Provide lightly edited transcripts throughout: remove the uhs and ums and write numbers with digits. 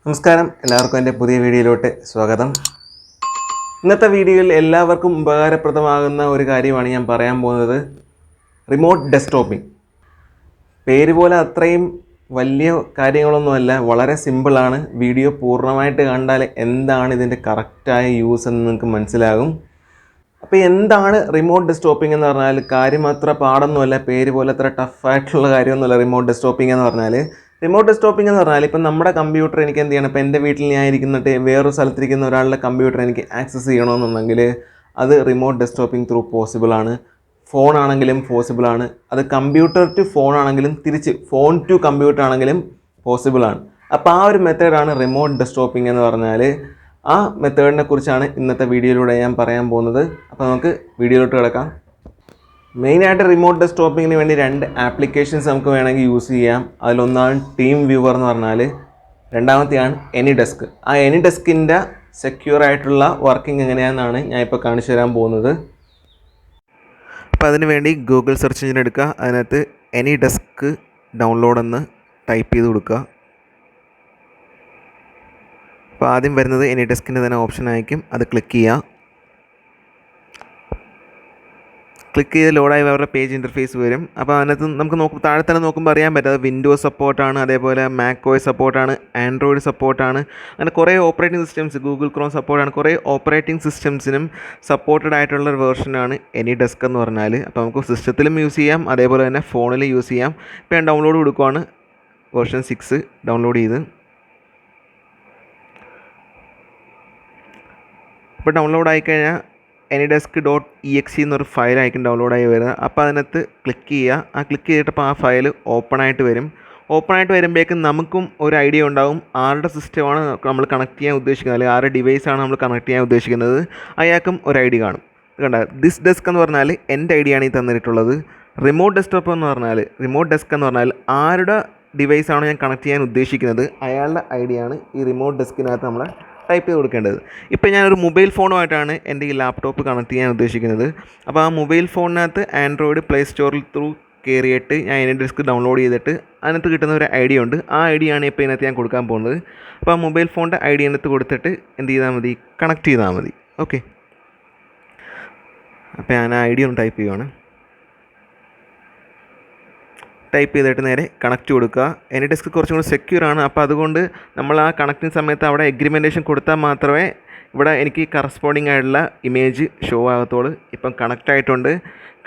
നമസ്കാരം, എല്ലാവർക്കും എൻ്റെ പുതിയ വീഡിയോയിലോട്ട് സ്വാഗതം. ഇന്നത്തെ വീഡിയോയിൽ എല്ലാവർക്കും ഉപകാരപ്രദമാകുന്ന ഒരു കാര്യമാണ് ഞാൻ പറയാൻ പോകുന്നത്. റിമോട്ട് ഡെസ്ക്ടോപ്പിംഗ്. പേര് പോലെ അത്രയും വലിയ കാര്യങ്ങളൊന്നുമല്ല, വളരെ സിമ്പിളാണ്. വീഡിയോ പൂർണ്ണമായിട്ട് കണ്ടാൽ എന്താണ് ഇതിൻ്റെ കറക്റ്റായ യൂസ് എന്ന് നിങ്ങൾക്ക് മനസ്സിലാകും. അപ്പോൾ എന്താണ് റിമോട്ട് ഡെസ്ക്ടോപ്പിംഗ് എന്ന് പറഞ്ഞാൽ? കാര്യം അത്ര പാടൊന്നുമല്ല, പേര് പോലെ അത്ര ടഫായിട്ടുള്ള കാര്യമൊന്നുമല്ല. റിമോട്ട് ഡെസ്ക്ടോപ്പിംഗ് എന്ന് പറഞ്ഞാൽ എന്ന് പറഞ്ഞാൽ ഇപ്പം നമ്മുടെ കമ്പ്യൂട്ടർ എനിക്ക് എന്ത് ചെയ്യണം, ഇപ്പോൾ എൻ്റെ വീട്ടിൽ ഞാൻ ഇരിക്കുന്നിട്ട് വേറൊരു സ്ഥലത്തിരിക്കുന്ന ഒരാളുടെ കമ്പ്യൂട്ടർ എനിക്ക് ആക്സസ് ചെയ്യണമെന്നുണ്ടെങ്കിൽ അത് റിമോട്ട് ഡെസ്ക്ടോപ്പിംഗ് ത്രൂ പോസിബിളാണ്. ഫോൺ ആണെങ്കിലും പോസിബിളാണ്. അത് കമ്പ്യൂട്ടർ ടു ഫോൺ ആണെങ്കിലും തിരിച്ച് ഫോൺ ടു കമ്പ്യൂട്ടർ ആണെങ്കിലും പോസിബിളാണ്. അപ്പോൾ ആ ഒരു മെത്തേഡാണ് റിമോട്ട് ഡെസ്ക്ടോപ്പിംഗ് എന്ന് പറഞ്ഞാൽ. ആ മെത്തേഡിനെ കുറിച്ചാണ് ഇന്നത്തെ വീഡിയോയിലൂടെ ഞാൻ പറയാൻ പോകുന്നത്. അപ്പോൾ നമുക്ക് വീഡിയോയിലോട്ട് കിടക്കാം. മെയിനായിട്ട് റിമോട്ട് ഡെസ്ക്ടോപ്പിങ്ങിന് വേണ്ടി രണ്ട് ആപ്ലിക്കേഷൻസ് നമുക്ക് വേണമെങ്കിൽ യൂസ് ചെയ്യാം. അതിലൊന്നാണ് ടീം വ്യൂവർ എന്ന് പറഞ്ഞാൽ, രണ്ടാമത്തെയാണ് എനി ഡെസ്ക്. ആ എനി ഡെസ്കിൻ്റെ സെക്യൂർ ആയിട്ടുള്ള വർക്കിംഗ് എങ്ങനെയാണെന്നാണ് ഞാൻ ഇപ്പോൾ കാണിച്ചു തരാൻ പോകുന്നത്. അപ്പോൾ അതിന് വേണ്ടി ഗൂഗിൾ സെർച്ച് എഞ്ചിൻ എടുക്കുക, അതിനകത്ത് എനി ഡെസ്ക് ഡൗൺലോഡ് എന്ന് ടൈപ്പ് ചെയ്ത് കൊടുക്കുക. അപ്പോൾ ആദ്യം വരുന്നത് എനി ഡെസ്കിൻ്റെ തന്നെ ഓപ്ഷൻ ആയിരിക്കും, അത് ക്ലിക്ക് ചെയ്യുക. ക്ലിക്ക് ചെയ്ത് ലോഡായി അവരുടെ പേജ് ഇൻ്റർഫേസ് വരും. അപ്പോൾ അതിനകത്ത് നമുക്ക് താഴെ തന്നെ നോക്കുമ്പോൾ അറിയാൻ പറ്റും അത് വിൻഡോസ് സപ്പോർട്ടാണ്, അതേപോലെ മാക് OS സപ്പോർട്ടാണ്, ആൻഡ്രോയിഡ് സപ്പോർട്ടാണ്. അങ്ങനെ കുറേ ഓപ്പറേറ്റിംഗ് സിസ്റ്റംസ്, ഗൂഗിൾ ക്രോം സപ്പോർട്ടാണ്. കുറേ ഓപ്പറേറ്റിംഗ് സിസ്റ്റംസിനും സപ്പോർട്ടഡ് ആയിട്ടുള്ള ഒരു വേർഷനാണ് എനി ഡെസ്ക് എന്ന് പറഞ്ഞാൽ. അപ്പോൾ നമുക്ക് സിസ്റ്റത്തിലും യൂസ് ചെയ്യാം, അതേപോലെ തന്നെ ഫോണിലും യൂസ് ചെയ്യാം. ഇപ്പോൾ ഞാൻ ഡൗൺലോഡ് കൊടുക്കുവാണ്, വേർഷൻ 6 ഡൗൺലോഡ് ചെയ്ത്. ഇപ്പോൾ ഡൗൺലോഡ് ആയിക്കഴിഞ്ഞാൽ anydesk.exe എന്നൊരു ഫയലായിരിക്കും ഡൗൺലോഡായി വരുന്നത്. അപ്പോൾ അതിനകത്ത് ക്ലിക്ക് ചെയ്യുക. ആ ക്ലിക്ക് ചെയ്തിട്ടപ്പോൾ ആ ഫയൽ ഓപ്പണായിട്ട് വരും. ഓപ്പണായിട്ട് വരുമ്പോഴേക്കും നമുക്കും ഒരു ഐഡിയ ഉണ്ടാകും ആരുടെ സിസ്റ്റമാണ് നമ്മൾ കണക്ട് ചെയ്യാൻ ഉദ്ദേശിക്കുന്നത്, അല്ലെങ്കിൽ ആരുടെ ഡിവൈസാണ് നമ്മൾ കണക്ട് ചെയ്യാൻ ഉദ്ദേശിക്കുന്നത്. അയാൾക്കും ഒരു ഐഡിയ കാണും. കണ്ട, ദിസ് ഡെസ്ക് എന്ന് പറഞ്ഞാൽ എൻ്റെ ഐഡിയ ആണ് ഈ തന്നിട്ടുള്ളത്. റിമോട്ട് ഡെസ്ക്ടോപ്പ് എന്ന് പറഞ്ഞാൽ ആരുടെ ഡിവൈസാണോ ഞാൻ കണക്ട് ചെയ്യാൻ ഉദ്ദേശിക്കുന്നത് അയാളുടെ ഐഡിയ ആണ് ഈ റിമോട്ട് ഡെസ്കിനകത്ത് നമ്മൾ ടൈപ്പ് ചെയ്ത് കൊടുക്കേണ്ടത്. ഇപ്പോൾ ഞാനൊരു മൊബൈൽ ഫോണുമായിട്ടാണ് എൻ്റെ ഈ ലാപ്ടോപ്പ് കണക്ട് ചെയ്യാൻ ഉദ്ദേശിക്കുന്നത്. അപ്പോൾ ആ മൊബൈൽ ഫോണിനകത്ത് ആൻഡ്രോയിഡ് പ്ലേ സ്റ്റോറിൽ ത്രൂ കയറിയിട്ട് ഞാൻ എനി ഡെസ്ക് ഡൗൺലോഡ് ചെയ്തിട്ട് അതിനകത്ത് കിട്ടുന്ന ഒരു ഐഡിയ ഉണ്ട്. ആ ഐഡിയ ആണ് ഇപ്പോൾ ഇതിനകത്ത് ഞാൻ കൊടുക്കാൻ പോകുന്നത്. അപ്പോൾ ആ മൊബൈൽ ഫോണിൻ്റെ ഐഡിയ അതിനകത്ത് കൊടുത്തിട്ട് എന്ത് ചെയ്താൽ മതി, കണക്ട് ചെയ്താൽ മതി. ഓക്കെ, അപ്പോൾ ഞാൻ ആ ഐഡിയ ഒന്ന് ടൈപ്പ് ചെയ്യുവാണ്. ടൈപ്പ് ചെയ്തിട്ട് നേരെ കണക്റ്റ് കൊടുക്കുക. എനി ഡെസ്ക് കുറച്ചും കൂടി സെക്യൂർ ആണ്. അപ്പോൾ അതുകൊണ്ട് നമ്മൾ ആ കണക്റ്റിംഗ് സമയത്ത് അവിടെ എഗ്രിമെൻറ്റേഷൻ കൊടുത്താൽ മാത്രമേ ഇവിടെ എനിക്ക് കറസ്പോണ്ടിങ് ആയിട്ടുള്ള ഇമേജ് ഷോ ആകത്തുള്ളൂ. ഇപ്പം കണക്റ്റ് ആയിട്ടുണ്ട്.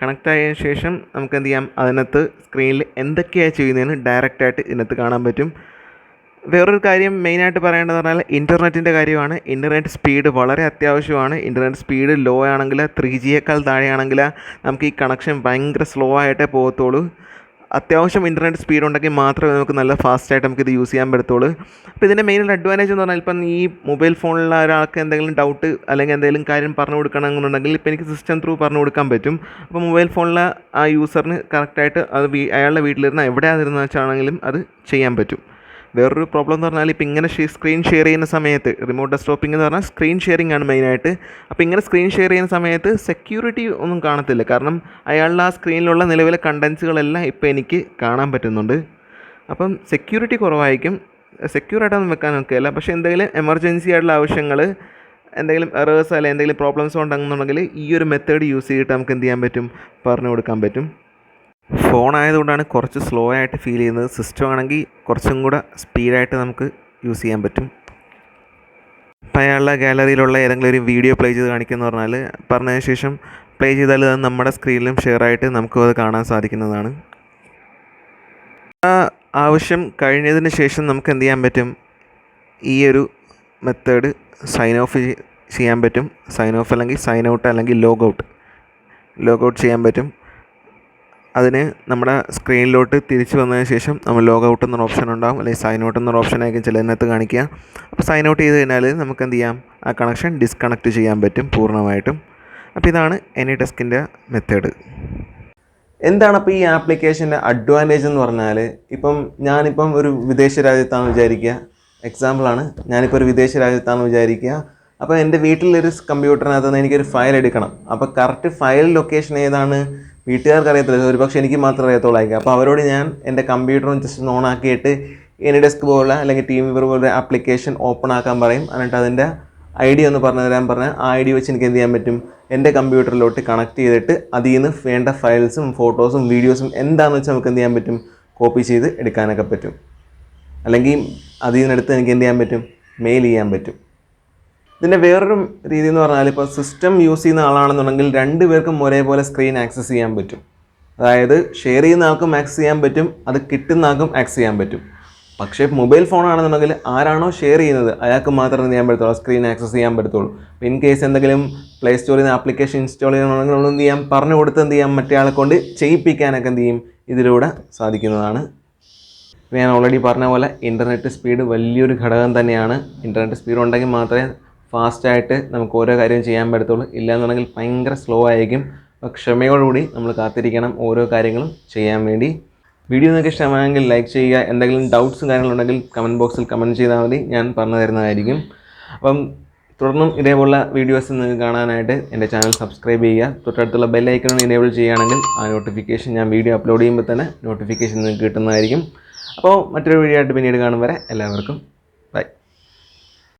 കണക്റ്റ് ആയതിനു ശേഷം നമുക്ക് എന്ത് ചെയ്യാം, അതിനകത്ത് സ്ക്രീനിൽ എന്തൊക്കെയാണ് ചെയ്യുന്നതെന്ന് ഡയറക്റ്റായിട്ട് ഇതിനകത്ത് കാണാൻ പറ്റും. വേറൊരു കാര്യം മെയിനായിട്ട് പറയേണ്ടതെന്ന് പറഞ്ഞാൽ ഇൻ്റർനെറ്റിൻ്റെ കാര്യമാണ്. ഇൻ്റർനെറ്റ് സ്പീഡ് വളരെ അത്യാവശ്യമാണ്. ഇൻ്റർനെറ്റ് സ്പീഡ് ലോ ആണെങ്കിൽ 3Gയേക്കാൾ താഴെയാണെങ്കിൽ നമുക്ക് ഈ കണക്ഷൻ ഭയങ്കര സ്ലോ ആയിട്ടേ പോകത്തുള്ളൂ. അത്യാവശ്യം ഇൻ്റർനെറ്റ് സ്പീഡ് ഉണ്ടെങ്കിൽ മാത്രമേ നമുക്ക് നല്ല ഫാസ്റ്റായിട്ട് നമുക്കിത് യൂസ് ചെയ്യാൻ പറ്റത്തുള്ളൂ. അപ്പോൾ ഇതിൻ്റെ മെയിൻ അഡ്വാൻറ്റേജ് എന്ന് പറഞ്ഞാൽ ഇപ്പം ഈ മൊബൈൽ ഫോണിലുള്ള ഒരാൾക്ക് എന്തെങ്കിലും ഡൗട്ട് അല്ലെങ്കിൽ എന്തെങ്കിലും കാര്യം പറഞ്ഞു കൊടുക്കണമെന്നുണ്ടെങ്കിൽ ഇപ്പോൾ എനിക്ക് സിസ്റ്റം ത്രൂ പറഞ്ഞു കൊടുക്കാൻ പറ്റും. അപ്പോൾ മൊബൈൽ ഫോണിലെ ആ യൂസറിന് കറക്റ്റായിട്ട് അത് അയാളുടെ വീട്ടിലിരുന്ന് എവിടെയാതിരുന്ന വെച്ചാണെങ്കിലും അത് ചെയ്യാൻ പറ്റും. വേറൊരു പ്രോബ്ലം എന്ന് പറഞ്ഞാൽ ഇപ്പോൾ ഇങ്ങനെ സ്ക്രീൻ ഷെയർ ചെയ്യുന്ന സമയത്ത്, റിമോട്ട് ഡെസ്ക്ടോപ്പിംഗ് എന്ന് പറഞ്ഞാൽ സ്ക്രീൻ ഷെയറിംഗ് ആണ് മെയിനായിട്ട്. അപ്പോൾ ഇങ്ങനെ സ്ക്രീൻ ഷെയർ ചെയ്യുന്ന സമയത്ത് സെക്യൂരിറ്റി ഒന്നും കാണത്തില്ല. കാരണം അയാളുടെ ആ സ്ക്രീനിലുള്ള നിലവിലെ കണ്ടൻസുകളെല്ലാം ഇപ്പോൾ എനിക്ക് കാണാൻ പറ്റുന്നുണ്ട്. അപ്പം സെക്യൂരിറ്റി കുറവായിരിക്കും. സെക്യൂറായിട്ടൊന്നും വെക്കാൻ നോക്കില്ല. പക്ഷേ എന്തെങ്കിലും എമർജൻസി ആയിട്ടുള്ള ആവശ്യങ്ങൾ, എന്തെങ്കിലും എറേഴ്സ് അല്ലെങ്കിൽ എന്തെങ്കിലും പ്രോബ്ലംസ് ഉണ്ടെന്നുണ്ടെങ്കിൽ ഈ ഒരു മെത്തേഡ് യൂസ് ചെയ്തിട്ട് നമുക്ക് എന്ത് ചെയ്യാൻ പറ്റും, പറഞ്ഞു കൊടുക്കാൻ പറ്റും. ഫോൺ ആയതുകൊണ്ടാണ് കുറച്ച് സ്ലോ ആയിട്ട് ഫീൽ ചെയ്യുന്നത്. സിസ്റ്റം ആണെങ്കിൽ കുറച്ചും കൂടെ സ്പീഡായിട്ട് നമുക്ക് യൂസ് ചെയ്യാൻ പറ്റും. ഇപ്പോൾ അയാളുടെ ഗാലറിയിലുള്ള ഏതെങ്കിലും ഒരു വീഡിയോ പ്ലേ ചെയ്ത് കാണിക്കുമെന്ന് പറഞ്ഞതിന് ശേഷം പ്ലേ ചെയ്താൽ അത് നമ്മുടെ സ്ക്രീനിലും ഷെയർ ആയിട്ട് നമുക്കും അത് കാണാൻ സാധിക്കുന്നതാണ്. ആവശ്യം കഴിഞ്ഞതിന് ശേഷം നമുക്ക് എന്ത് ചെയ്യാൻ പറ്റും, ഈ ഒരു മെത്തേഡ് സൈൻ ഓഫ് ചെയ്യാൻ പറ്റും. സൈൻ ഓഫ് അല്ലെങ്കിൽ സൈൻ ഔട്ട് അല്ലെങ്കിൽ ലോഗ് ഔട്ട് ചെയ്യാൻ പറ്റും. അതിന് നമ്മുടെ സ്ക്രീനിലോട്ട് തിരിച്ച് വന്നതിന് ശേഷം നമ്മൾ ലോഗ് ഔട്ട് എന്നൊരു ഓപ്ഷൻ ഉണ്ടാകും, അല്ലെങ്കിൽ സൈൻ ഔട്ട് എന്നൊരു ഓപ്ഷനായിരിക്കും ചിലതിനകത്ത് കാണിക്കുക. അപ്പോൾ സൈൻ ഔട്ട് ചെയ്ത് കഴിഞ്ഞാൽ നമുക്ക് എന്ത് ചെയ്യാം, ആ കണക്ഷൻ ഡിസ്കണക്റ്റ് ചെയ്യാൻ പറ്റും പൂർണ്ണമായിട്ടും. അപ്പോൾ ഇതാണ് എനി ഡെസ്കിൻ്റെ മെത്തേഡ്. എന്താണ് അപ്പോൾ ഈ ആപ്ലിക്കേഷൻ്റെ അഡ്വാൻറ്റേജ് എന്ന് പറഞ്ഞാൽ, ഞാനിപ്പം ഒരു വിദേശ രാജ്യത്താണെന്ന് വിചാരിക്കുക, എക്സാമ്പിളാണ്. ഞാനിപ്പോൾ ഒരു വിദേശ രാജ്യത്താണെന്ന് വിചാരിക്കുക. അപ്പോൾ എൻ്റെ വീട്ടിലൊരു കമ്പ്യൂട്ടറിനകത്ത് നിന്ന് എനിക്കൊരു ഫയൽ എടുക്കണം. അപ്പോൾ കറക്റ്റ് ഫയൽ ലൊക്കേഷൻ ഏതാണ് വീട്ടുകാർക്ക് അറിയത്തില്ല, ഒരു പക്ഷേ എനിക്ക് മാത്രമേ അറിയത്തുള്ളായിരിക്കും. അപ്പോൾ അവരോട് ഞാൻ എൻ്റെ കമ്പ്യൂട്ടറും ജസ്റ്റ് ഓൺ ആക്കിയിട്ട് AnyDesk പോലുള്ള അല്ലെങ്കിൽ TeamViewer പോലുള്ള ആപ്ലിക്കേഷൻ ഓപ്പൺ ആക്കാൻ പറയും. എന്നിട്ട് അതിൻ്റെ ID ഒന്ന് പറഞ്ഞു തരാൻ പറഞ്ഞാൽ ആ ID വെച്ച് എനിക്ക് എന്ത് ചെയ്യാൻ പറ്റും, എൻ്റെ കമ്പ്യൂട്ടറിലോട്ട് കണക്ട് ചെയ്തിട്ട് അതിൽ നിന്ന് വേണ്ട ഫയൽസും ഫോട്ടോസും വീഡിയോസും എന്താണെന്ന് വെച്ചാൽ നമുക്ക് എന്ത് ചെയ്യാൻ പറ്റും, കോപ്പി ചെയ്ത് എടുക്കാനൊക്കെ പറ്റും. അല്ലെങ്കിൽ അതിൽ നിന്നെടുത്ത് എനിക്ക് എന്ത് ചെയ്യാൻ പറ്റും, മെയിൽ ചെയ്യാൻ പറ്റും. ഇതിൻ്റെ വേറൊരു രീതി എന്ന് പറഞ്ഞാൽ ഇപ്പോൾ സിസ്റ്റം യൂസ് ചെയ്യുന്ന ആളാണെന്നുണ്ടെങ്കിൽ 2 പേർക്കും ഒരേപോലെ സ്ക്രീൻ ആക്സസ് ചെയ്യാൻ പറ്റും. അതായത് ഷെയർ ചെയ്യുന്ന ആൾക്കും ആക്സസ് ചെയ്യാൻ പറ്റും, അത് കിട്ടുന്ന ആൾക്കും ആക്സസ് ചെയ്യാൻ പറ്റും. പക്ഷേ മൊബൈൽ ഫോണാണെന്നുണ്ടെങ്കിൽ ആരാണോ ഷെയർ ചെയ്യുന്നത് അയാൾക്ക് മാത്രമേ എന്ത് ചെയ്യാൻ പറ്റത്തുള്ളൂ, സ്ക്രീൻ ആക്സസ് ചെയ്യാൻ പറ്റത്തുള്ളൂ. ഇൻ കേസ് എന്തെങ്കിലും പ്ലേ സ്റ്റോറിൽ നിന്ന് ആപ്ലിക്കേഷൻ ഇൻസ്റ്റാൾ ചെയ്യണമെങ്കിൽ നമ്മൾ എന്ത് ചെയ്യാം, പറഞ്ഞു കൊടുത്ത് എന്ത് ചെയ്യാം, മറ്റേ ആളെ കൊണ്ട് ചെയ്യിപ്പിക്കാനൊക്കെ എന്ത് ചെയ്യും, ഇതിലൂടെ സാധിക്കുന്നതാണ്. ഞാൻ ഓൾറെഡി പറഞ്ഞ പോലെ ഇൻ്റർനെറ്റ് സ്പീഡ് വലിയൊരു ഘടകം തന്നെയാണ്. ഇൻ്റർനെറ്റ് സ്പീഡ് ഉണ്ടെങ്കിൽ മാത്രമേ ഫാസ്റ്റായിട്ട് നമുക്ക് ഓരോ കാര്യം ചെയ്യാൻ പറ്റത്തുള്ളൂ. ഇല്ലയെന്നുണ്ടെങ്കിൽ ഭയങ്കര സ്ലോ ആയിരിക്കും. അപ്പോൾ ക്ഷമയോടുകൂടി നമ്മൾ കാത്തിരിക്കണം ഓരോ കാര്യങ്ങളും ചെയ്യാൻ വേണ്ടി. വീഡിയോ നിങ്ങൾക്ക് ഇഷ്ടമായെങ്കിൽ ലൈക്ക് ചെയ്യുക. എന്തെങ്കിലും ഡൗട്ട്സും കാര്യങ്ങളുണ്ടെങ്കിൽ കമൻറ്റ് ബോക്സിൽ കമൻറ്റ് ചെയ്താൽ മതി, ഞാൻ പറഞ്ഞു തരുന്നതായിരിക്കും. അപ്പം തുടർന്നും ഇതേപോലുള്ള വീഡിയോസ് നിങ്ങൾക്ക് കാണാനായിട്ട് എൻ്റെ ചാനൽ സബ്സ്ക്രൈബ് ചെയ്യുക. തൊട്ടടുത്തുള്ള ബെല്ലൈക്കൺ എനേബിൾ ചെയ്യുകയാണെങ്കിൽ ആ നോട്ടിഫിക്കേഷൻ, ഞാൻ വീഡിയോ അപ്ലോഡ് ചെയ്യുമ്പോൾ തന്നെ നോട്ടിഫിക്കേഷൻ നിങ്ങൾക്ക് കിട്ടുന്നതായിരിക്കും. അപ്പോൾ മറ്റൊരു വീഡിയോ ആയിട്ട് പിന്നീട് കാണും വരെ എല്ലാവർക്കും